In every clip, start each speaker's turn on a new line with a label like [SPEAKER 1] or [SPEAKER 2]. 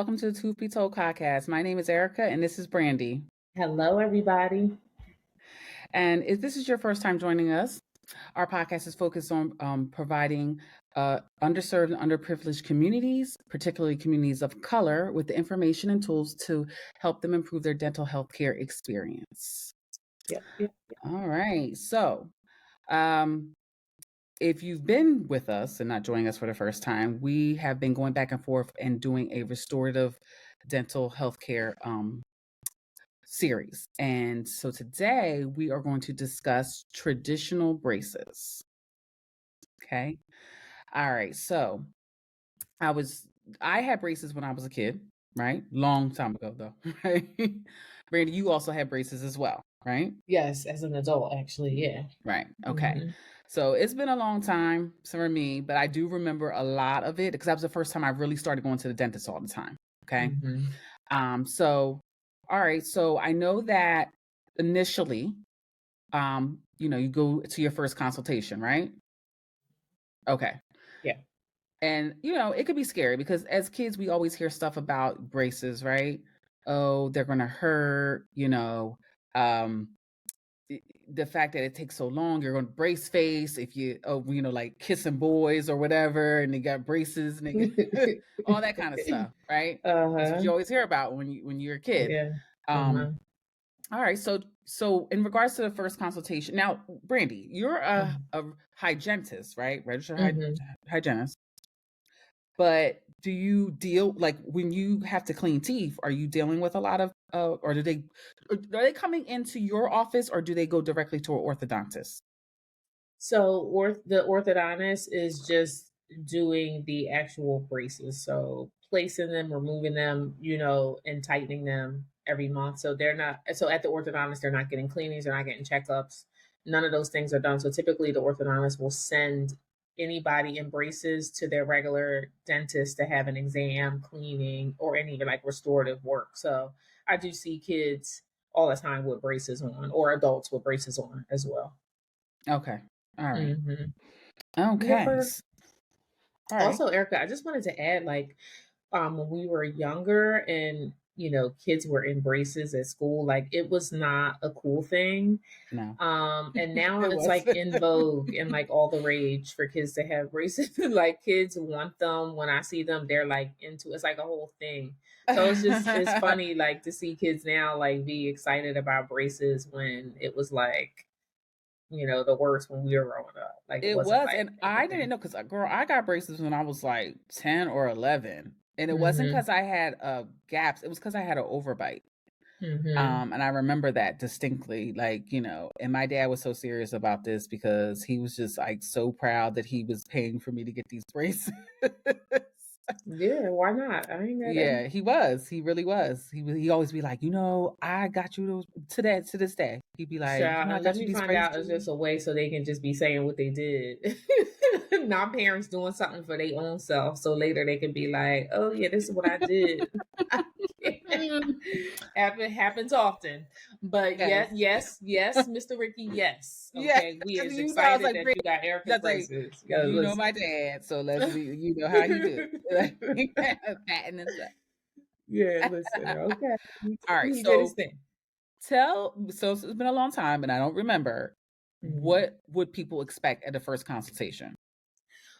[SPEAKER 1] welcome to the Truth Be Told podcast. My name is Erica, and this is Brandy.
[SPEAKER 2] Hello, everybody.
[SPEAKER 1] And if this is your first time joining us, our podcast is focused on providing underserved and underprivileged communities, particularly communities of color, with the information and tools to help them improve their dental health care experience.
[SPEAKER 2] Yep.
[SPEAKER 1] All right. So, um, if you've been with us and not joining us for the first time, we have been going back and forth and doing a restorative dental healthcare series. And so today we are going to discuss traditional braces. Okay. All right. So I had braces when I was a kid, right? Long time ago though, right? Brandy, you also had braces as well, right?
[SPEAKER 2] Yes, as an adult, actually, yeah.
[SPEAKER 1] Right. Okay.
[SPEAKER 2] Mhm.
[SPEAKER 1] So it's been a long time for me, but I do remember a lot of it because that was the first time I really started going to the dentist all the time. Okay.
[SPEAKER 2] Mhm.
[SPEAKER 1] So all right. So I know that initially, you go to your first consultation, right? Okay.
[SPEAKER 2] Yeah.
[SPEAKER 1] And it could be scary because as kids we always hear stuff about braces, right? Oh, they're gonna hurt, um the fact that it takes so long, you're going to brace face if like kissing boys or whatever, and they got braces and they get all that kind of stuff, right? That's what
[SPEAKER 2] Uh-huh.
[SPEAKER 1] you always hear about when you're a kid.
[SPEAKER 2] Yeah.
[SPEAKER 1] Um,
[SPEAKER 2] Uh-huh.
[SPEAKER 1] all right, so in regards to the first consultation, now, Brandy, you're
[SPEAKER 2] Mhm.
[SPEAKER 1] a hygienist, right? Registered
[SPEAKER 2] Mhm.
[SPEAKER 1] hygienist. But do you deal like when you have to clean teeth? Are you dealing with a lot of, or are they coming into your office or do they go directly to an orthodontist?
[SPEAKER 2] So, the orthodontist is just doing the actual braces. So, placing them, removing them, and tightening them every month. So, at the orthodontist, they're not getting cleanings, they're not getting checkups. None of those things are done. So, typically, the orthodontist will send anybody in braces to their regular dentist to have an exam, cleaning, or any like restorative work. So, I do see kids all the time with braces on, or adults with braces on as well.
[SPEAKER 1] Okay. All right.
[SPEAKER 2] Hmm. Yeah,
[SPEAKER 1] Okay.
[SPEAKER 2] for
[SPEAKER 1] All right.
[SPEAKER 2] also, Erica, I just wanted to add, like, when we were younger and kids were in braces at school, like it was not a cool thing.
[SPEAKER 1] No,
[SPEAKER 2] And now
[SPEAKER 1] it
[SPEAKER 2] it's
[SPEAKER 1] was.
[SPEAKER 2] like in vogue and like all the rage for kids to have braces. Like kids want them. When I see them, they're like into it's like a whole thing. So it's funny like to see kids now like be excited about braces when it was like, the worst when we were growing up. Like it
[SPEAKER 1] It
[SPEAKER 2] wasn't
[SPEAKER 1] was,
[SPEAKER 2] like
[SPEAKER 1] and
[SPEAKER 2] the
[SPEAKER 1] I didn't
[SPEAKER 2] thing.
[SPEAKER 1] know because, girl, I got braces when I was like 10 or 11, and it wasn't
[SPEAKER 2] Hmm.
[SPEAKER 1] because I had gaps. It was because I had an overbite.
[SPEAKER 2] Hmm.
[SPEAKER 1] And I remember that distinctly, like, and my dad was so serious about this because he was just like so proud that he was paying for me to get these braces.
[SPEAKER 2] Yeah, why not? I ain't got that.
[SPEAKER 1] Yeah, he was. He really was. He always be like, I got you those to this day. He'd be like,
[SPEAKER 2] Child,
[SPEAKER 1] I
[SPEAKER 2] and let
[SPEAKER 1] got you
[SPEAKER 2] me
[SPEAKER 1] these
[SPEAKER 2] find out it's
[SPEAKER 1] braces.
[SPEAKER 2] just a way so they can just be saying what they did. Not parents doing something for their own self. So later they can be like, oh yeah, this is what I did. Happens often. But
[SPEAKER 1] Yes.
[SPEAKER 2] yes, Mr. Ricky, yes.
[SPEAKER 1] Yeah.
[SPEAKER 2] Okay. We is
[SPEAKER 1] You know, I was
[SPEAKER 2] excited
[SPEAKER 1] like,
[SPEAKER 2] that
[SPEAKER 1] "Great."
[SPEAKER 2] you got Erica's
[SPEAKER 1] That's like,
[SPEAKER 2] braces. You gotta
[SPEAKER 1] you know
[SPEAKER 2] listen.
[SPEAKER 1] my dad, so let's be, how he do. Patting and stuff.
[SPEAKER 2] Yeah, listen. Okay.
[SPEAKER 1] All right.
[SPEAKER 2] He did his
[SPEAKER 1] So
[SPEAKER 2] thing.
[SPEAKER 1] so it's been a long time and I don't remember.
[SPEAKER 2] Mhm.
[SPEAKER 1] What would people expect at the first consultation?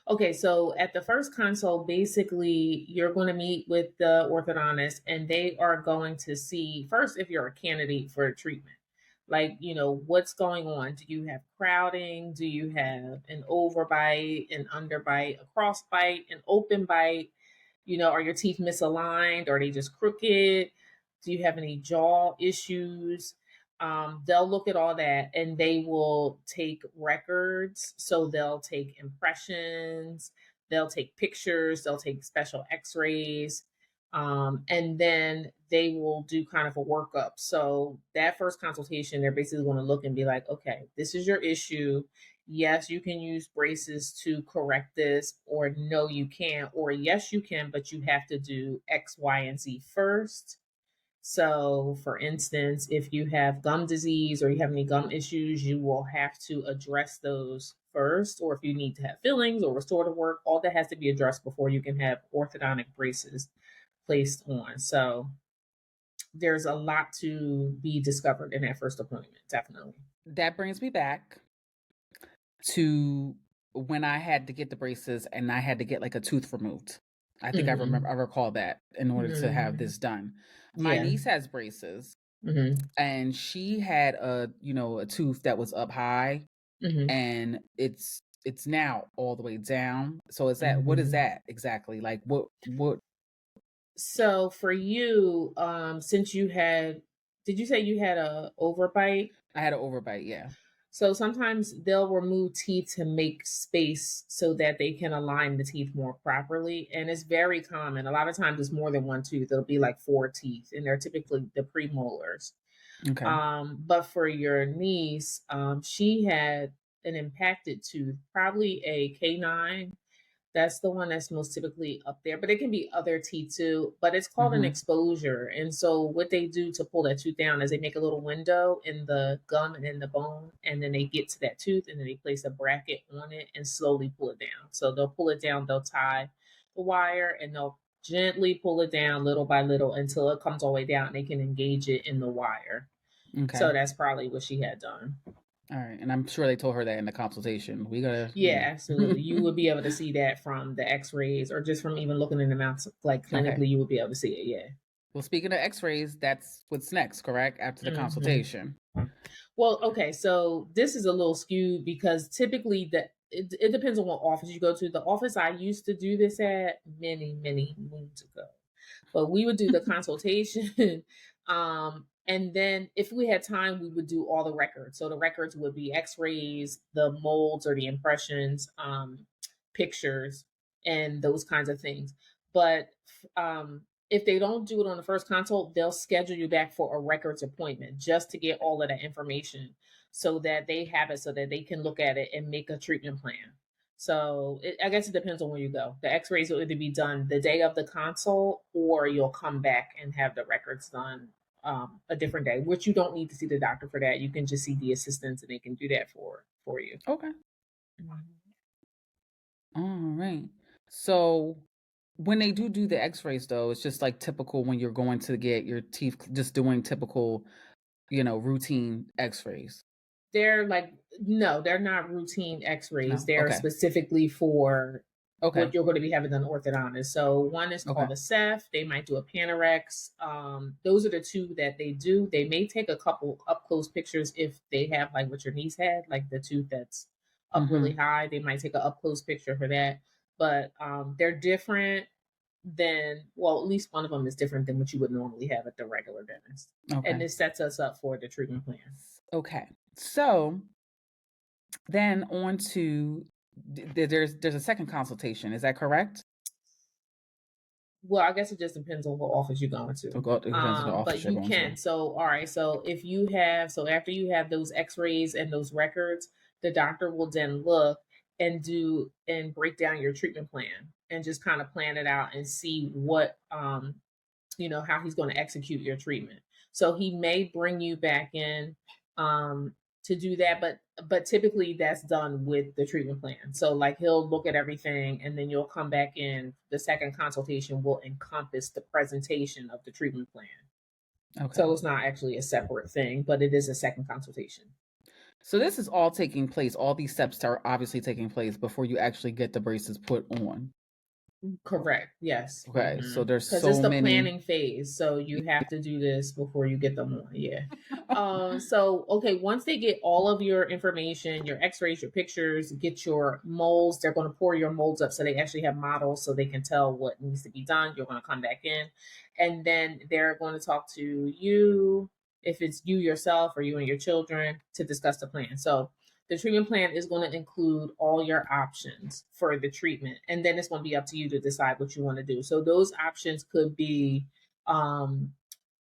[SPEAKER 2] Okay, so at the first consult, basically, you're going to meet with the orthodontist and they are going to see first if you're a candidate for treatment. Like, what's going on? Do you have crowding? Do you have an overbite, an underbite, a crossbite, an open bite? Are your teeth misaligned? Are they just crooked? Do you have any jaw issues? They'll look at all that and they will take records. So they'll take impressions, they'll take pictures, they'll take special x rays, and then they will do kind of a workup. So that first consultation, they're basically going to look and be like, okay, this is your issue. Yes, you can use braces to correct this, or no, you can't, or yes, you can, but you have to do X, Y, and Z first. So, for instance, if you have gum disease or you have any gum issues, you will have to address those first. Or if you need to have fillings or restorative work, all that has to be addressed before you can have orthodontic braces. placed on. So there's a lot to be discovered in that first appointment, definitely.
[SPEAKER 1] That brings me back to when I had to get the braces and I had to get like a tooth removed. I think I
[SPEAKER 2] Hmm.
[SPEAKER 1] recall that in order to have
[SPEAKER 2] Hmm.
[SPEAKER 1] this done. My
[SPEAKER 2] Yeah.
[SPEAKER 1] niece has braces
[SPEAKER 2] Hmm.
[SPEAKER 1] and she had a tooth that was up high
[SPEAKER 2] Hmm.
[SPEAKER 1] and it's now all the way down. So is that what is
[SPEAKER 2] Hmm.
[SPEAKER 1] that exactly? Like what
[SPEAKER 2] So for you, since you had, did you say you had a overbite?
[SPEAKER 1] I had an overbite, yeah.
[SPEAKER 2] So sometimes they'll remove teeth to make space so that they can align the teeth more properly. And it's very common. A lot of times it's more than one tooth. It'll be like four teeth, and they're typically the premolars.
[SPEAKER 1] Okay.
[SPEAKER 2] But for your niece, she had an impacted tooth, probably a canine. That's the one that's most typically up there, but it can be other teeth too. But it's called an
[SPEAKER 1] Mhm.
[SPEAKER 2] exposure. And so, what they do to pull that tooth down is they make a little window in the gum and in the bone, and then they get to that tooth and then they place a bracket on it and slowly pull it down. So, they'll pull it down, they'll tie the wire, and they'll gently pull it down little by little until it comes all the way down and they can engage it in the wire. So,
[SPEAKER 1] Okay.
[SPEAKER 2] that's probably what she had done.
[SPEAKER 1] All right. And I'm sure they told her that in the consultation. We gotta,
[SPEAKER 2] Yeah, absolutely. You would be able to see that from the X-rays, or just from even looking in the mouth, like
[SPEAKER 1] Okay.
[SPEAKER 2] clinically, you would be able to see it. Yeah.
[SPEAKER 1] Well, speaking of X-rays, that's what's next, correct? After the
[SPEAKER 2] Hmm.
[SPEAKER 1] consultation.
[SPEAKER 2] Well, okay, so this is a little skewed because typically it depends on what office you go to. The office I used to do this at many, many moons ago, but we would do the consultation. And then if we had time, we would do all the records. So the records would be x-rays, the molds or the impressions, pictures, and those kinds of things. But if they don't do it on the first consult, they'll schedule you back for a records appointment just to get all of that information so that they have it so that they can look at it and make a treatment plan. So I guess it depends on where you go. The X-rays will either be done the day of the consult, or you'll come back and have the records done a different day. Which you don't need to see the doctor for that. You can just see the assistants, and they can do that for you.
[SPEAKER 1] Okay.
[SPEAKER 2] Mhm.
[SPEAKER 1] All right. So when they do the X-rays, though, it's just like typical when you're going to get your teeth, just doing typical, routine X-rays.
[SPEAKER 2] They're like, no, they're not routine X-rays.
[SPEAKER 1] No.
[SPEAKER 2] They're
[SPEAKER 1] Okay.
[SPEAKER 2] specifically for
[SPEAKER 1] Okay.
[SPEAKER 2] what you're going to be having done orthodontist. So one is
[SPEAKER 1] Okay.
[SPEAKER 2] called a Ceph. They might do a Panorex. Those are the two that they do. They may take a couple up close pictures if they have like what your niece had, like the tooth that's up really
[SPEAKER 1] Mm-hmm.
[SPEAKER 2] high. They might take an up close picture for that. But they're different than, well, at least one of them is different than what you would normally have at the regular dentist. And
[SPEAKER 1] Okay.
[SPEAKER 2] this sets us up for the treatment plan.
[SPEAKER 1] Okay. So then on to there's a second consultation. Is that correct?
[SPEAKER 2] Well, I guess it just depends on what office you're going to.
[SPEAKER 1] It depends on the
[SPEAKER 2] But
[SPEAKER 1] office you're
[SPEAKER 2] you
[SPEAKER 1] going to.
[SPEAKER 2] can. So, all right. So, if you have, so after you have those X-rays and those records, the doctor will then look and do and break down your treatment plan and just kind of plan it out and see what how he's going to execute your treatment. So he may bring you back in um, to do that, but typically that's done with the treatment plan. So like he'll look at everything and then you'll come back in. The second consultation will encompass the presentation of the treatment plan.
[SPEAKER 1] Okay.
[SPEAKER 2] So it's not actually a separate thing, but it is a second consultation.
[SPEAKER 1] So this is all taking place. All these steps are obviously taking place before you actually get the braces put on.
[SPEAKER 2] Correct. Yes.
[SPEAKER 1] Okay. So there's
[SPEAKER 2] Because it's
[SPEAKER 1] so
[SPEAKER 2] the
[SPEAKER 1] many.
[SPEAKER 2] planning phase, so you have to do this before you get them on. Yeah. So okay, once they get all of your information, your X-rays, your pictures, get your molds. They're going to pour your molds up so they actually have models, so they can tell what needs to be done. You're going to come back in, and then they're going to talk to you, if it's you yourself or you and your children, to discuss the plan. So the treatment plan is going to include all your options for the treatment, and then it's going to be up to you to decide what you want to do. So those options could be um,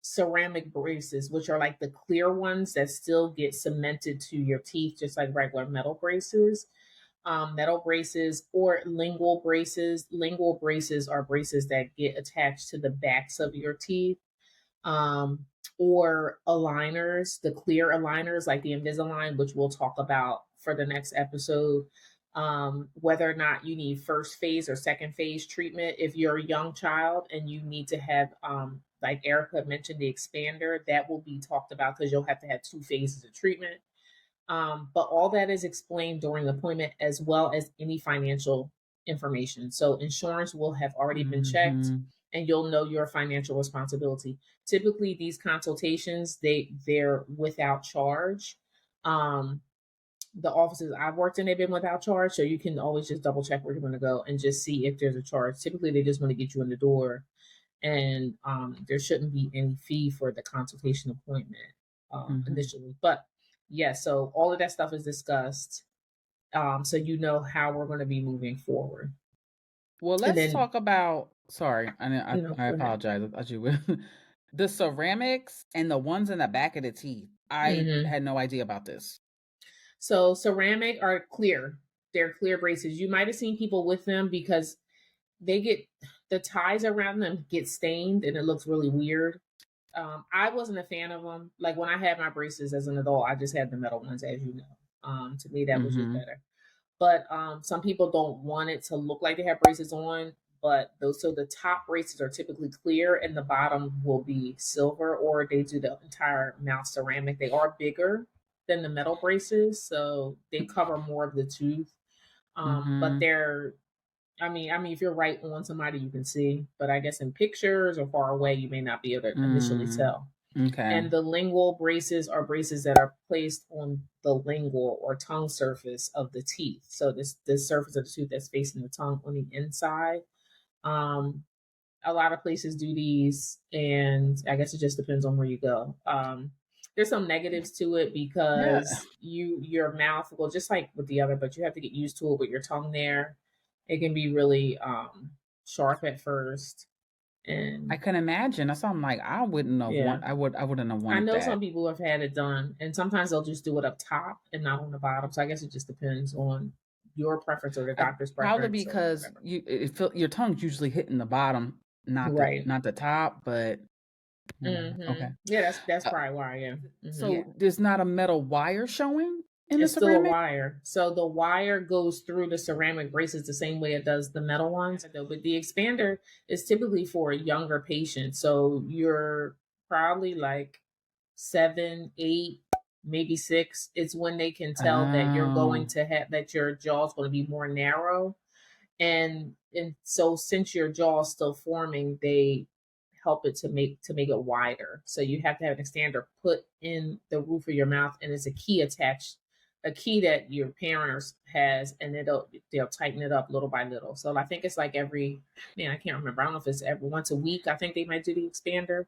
[SPEAKER 2] ceramic braces, which are like the clear ones that still get cemented to your teeth, just like regular metal braces. Metal braces or lingual braces. Lingual braces are braces that get attached to the backs of your teeth, um, or aligners, the clear aligners like the Invisalign, which we'll talk about for the next episode. whether or not you need first phase or second phase treatment. If you're a young child and you need to have, like Erica mentioned, the expander, that will be talked about because you'll have to have 2 phases of treatment. But all that is explained during the appointment as well as any financial information. So insurance will have already been checked
[SPEAKER 1] Mhm.
[SPEAKER 2] and you'll know your financial responsibility. Typically these consultations, they're without charge. Um, the offices I've worked in, they've been without charge. So you can always just double check where you're going to go and just see if there's a charge. Typically, they just want to get you in the door, and there shouldn't be any fee for the consultation appointment
[SPEAKER 1] Mhm.
[SPEAKER 2] initially. But yeah, so all of that stuff is discussed, so you know how we're going to be moving forward.
[SPEAKER 1] Well,
[SPEAKER 2] And
[SPEAKER 1] let's
[SPEAKER 2] then,
[SPEAKER 1] talk about sorry, I
[SPEAKER 2] go ahead.
[SPEAKER 1] apologize. I thought you would. The ceramics and the ones in the back of the teeth. I
[SPEAKER 2] Hmm.
[SPEAKER 1] had no idea about this.
[SPEAKER 2] So ceramic are clear. They're clear braces. You might have seen people with them because they get the ties around them get stained and it looks really weird. I wasn't a fan of them. Like when I had my braces as an adult, I just had the metal ones, as you know. To me, that was just
[SPEAKER 1] Mhm.
[SPEAKER 2] better. But some people don't want it to look like they have braces on. But those, so the top braces are typically clear, and the bottom will be silver, or they do the entire mouth ceramic. They are bigger than the metal braces, so they cover more of the tooth. But
[SPEAKER 1] Mhm.
[SPEAKER 2] they're if you're right on somebody, you can see, but I guess in pictures or far away, you may not be able to initially
[SPEAKER 1] Mm.
[SPEAKER 2] tell.
[SPEAKER 1] Okay.
[SPEAKER 2] And the lingual braces are braces that are placed on the lingual or tongue surface of the teeth. So this surface of the tooth that's facing the tongue on the inside. Um, a lot of places do these, and I guess it just depends on where you go. There's some negatives to it
[SPEAKER 1] Yeah.
[SPEAKER 2] because your mouth, well, just like with the other, but you have to get used to it with your tongue there. It can be really sharp at first,
[SPEAKER 1] I
[SPEAKER 2] and
[SPEAKER 1] can imagine. That's why I'm like,
[SPEAKER 2] yeah,
[SPEAKER 1] I wouldn't have
[SPEAKER 2] I
[SPEAKER 1] wanted
[SPEAKER 2] know some
[SPEAKER 1] that.
[SPEAKER 2] people have had it done, and sometimes they'll just do it up top and not on the bottom. So I guess it just depends on your preference or the
[SPEAKER 1] I
[SPEAKER 2] doctor's
[SPEAKER 1] probably
[SPEAKER 2] preference or
[SPEAKER 1] because
[SPEAKER 2] whatever.
[SPEAKER 1] it feel your tongue's usually hitting the bottom,
[SPEAKER 2] Right.
[SPEAKER 1] not the top, but whatever. Okay.
[SPEAKER 2] Yeah, that's
[SPEAKER 1] Uh,
[SPEAKER 2] probably why. Yeah.
[SPEAKER 1] so there's not a metal wire showing in the
[SPEAKER 2] It's still a
[SPEAKER 1] ceramic?
[SPEAKER 2] wire. So the wire goes through the ceramic braces the same way it does the metal ones. Though, but the expander is typically for a younger patient. So you're probably like 7, 8, maybe 6. It's when they can tell that you're going
[SPEAKER 1] Oh.
[SPEAKER 2] to have that your jaw's going to be more narrow. And so since your jaw is still forming, they help it to make it wider. So you have to have an expander put in the roof of your mouth, and it's a key attached, a key that your parent has, and they'll tighten it up little by little. So I think it's like every, man, I can't remember. I don't know if it's every once a week. I think they might do the expander,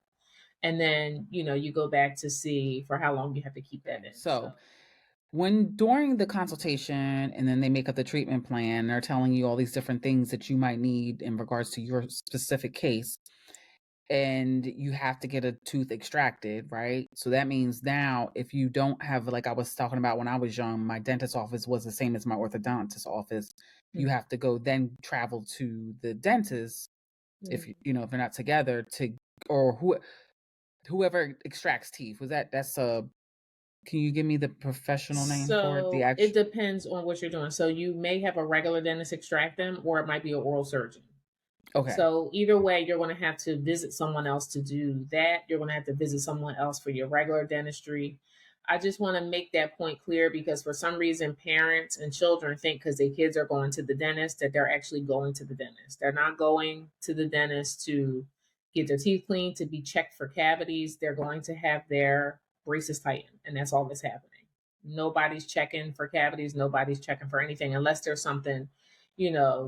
[SPEAKER 2] and then you go back to see for how long you have to keep that
[SPEAKER 1] Okay.
[SPEAKER 2] in. So
[SPEAKER 1] So when during the consultation and then they make up the treatment plan, they're telling you all these different things that you might need in regards to your specific case. And you have to get a tooth extracted, right? So that means now if you don't have, like I was talking about when I was young, my dentist office was the same as my orthodontist office. You
[SPEAKER 2] mm,
[SPEAKER 1] have to go then travel to the dentist if
[SPEAKER 2] mm.
[SPEAKER 1] if they're not together to or whoever extracts teeth. That's a can you give me the professional name for it? The
[SPEAKER 2] So it
[SPEAKER 1] actual
[SPEAKER 2] depends on what you're doing. So you may have a regular dentist extract them, or it might be an oral surgeon.
[SPEAKER 1] Okay.
[SPEAKER 2] So either way, you're going to have to visit someone else to do that. You're going to have to visit someone else for your regular dentistry. I just want to make that point clear because for some reason, parents and children think because their kids are going to the dentist that they're actually going to the dentist. They're not going to the dentist to get their teeth cleaned, to be checked for cavities. They're going to have their braces tightened, and that's all that's happening. Nobody's checking for cavities. Nobody's checking for anything unless there's something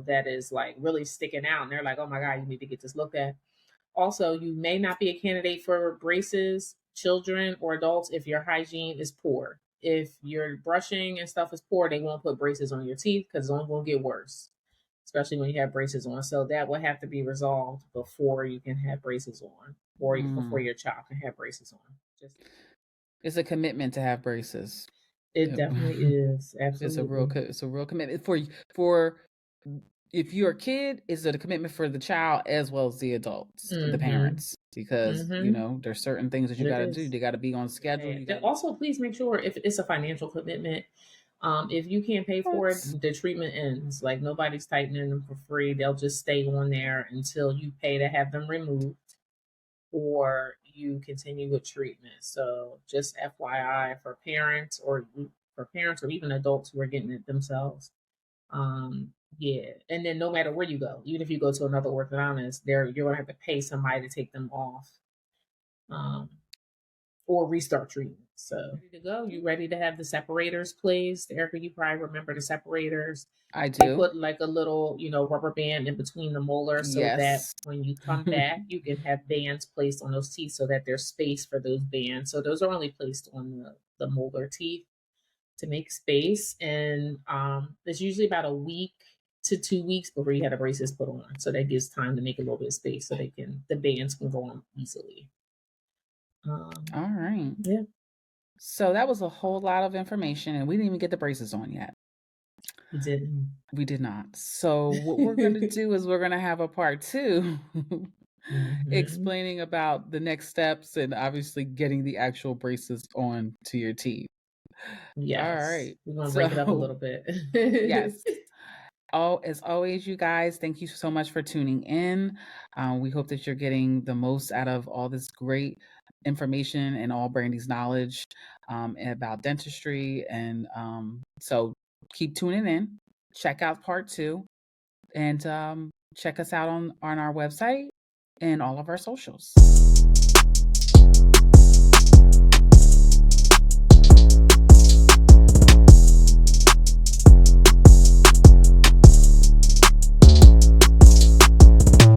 [SPEAKER 2] that is like really sticking out and they're like, oh my God, you need to get this looked at. Also, you may not be a candidate for braces, children or adults, if your hygiene is poor. If your brushing and stuff is poor, they won't put braces on your teeth because it's only going to get worse, especially when you have braces on. So that will have to be resolved before you can have braces on, or before
[SPEAKER 1] Mm.
[SPEAKER 2] your child can have braces on. Just
[SPEAKER 1] It's a commitment to have braces.
[SPEAKER 2] it definitely is absolutely.
[SPEAKER 1] It's a real commitment for if you're a kid, it's a commitment for the child as well as the adults, the
[SPEAKER 2] Mm-hmm.
[SPEAKER 1] parents, because
[SPEAKER 2] Mm-hmm.
[SPEAKER 1] there's certain things that you
[SPEAKER 2] It
[SPEAKER 1] got to do.
[SPEAKER 2] is.
[SPEAKER 1] They got to be on schedule.
[SPEAKER 2] Yeah.
[SPEAKER 1] You
[SPEAKER 2] Then
[SPEAKER 1] got
[SPEAKER 2] also, please make sure if it's a financial commitment, If you can't pay for
[SPEAKER 1] What?
[SPEAKER 2] it, the treatment ends. Like nobody's tightening them for free. They'll just stay on there until you pay to have them removed or you continue with treatment. So just FYI for parents or even adults who are getting it themselves. Yeah. And then no matter where you go, even if you go to another orthodontist, you're gonna have to pay somebody to take them off. Um, or restart treatment. So ready to go? You ready to have the separators placed? Erica, you probably remember the separators.
[SPEAKER 1] I
[SPEAKER 2] They
[SPEAKER 1] do.
[SPEAKER 2] put like a little, rubber band in between the molars so that
[SPEAKER 1] Yes.
[SPEAKER 2] when you come back, you can have bands placed on those teeth so that there's space for those bands. So those are only placed on the molar teeth to make space. And it's usually about a week to 2 weeks before you have the braces put on. So that gives time to make a little bit of space so the bands can go on easily.
[SPEAKER 1] All right.
[SPEAKER 2] Yeah.
[SPEAKER 1] So that was a whole lot of information, and we didn't even get the braces on yet.
[SPEAKER 2] You didn't.
[SPEAKER 1] We did not. So what we're going to do is we're going to have a part 2
[SPEAKER 2] Mm-hmm.
[SPEAKER 1] explaining about the next steps and obviously getting the actual braces on to your teeth. All
[SPEAKER 2] Yes.
[SPEAKER 1] right.
[SPEAKER 2] We're gonna break it up a
[SPEAKER 1] So,
[SPEAKER 2] little bit.
[SPEAKER 1] yes. Oh, as always, you guys, thank you so much for tuning in. We hope that you're getting the most out of all this great information and all Brandy's knowledge about dentistry. And so keep tuning in. Check out part 2 and check us out on our website and all of our socials.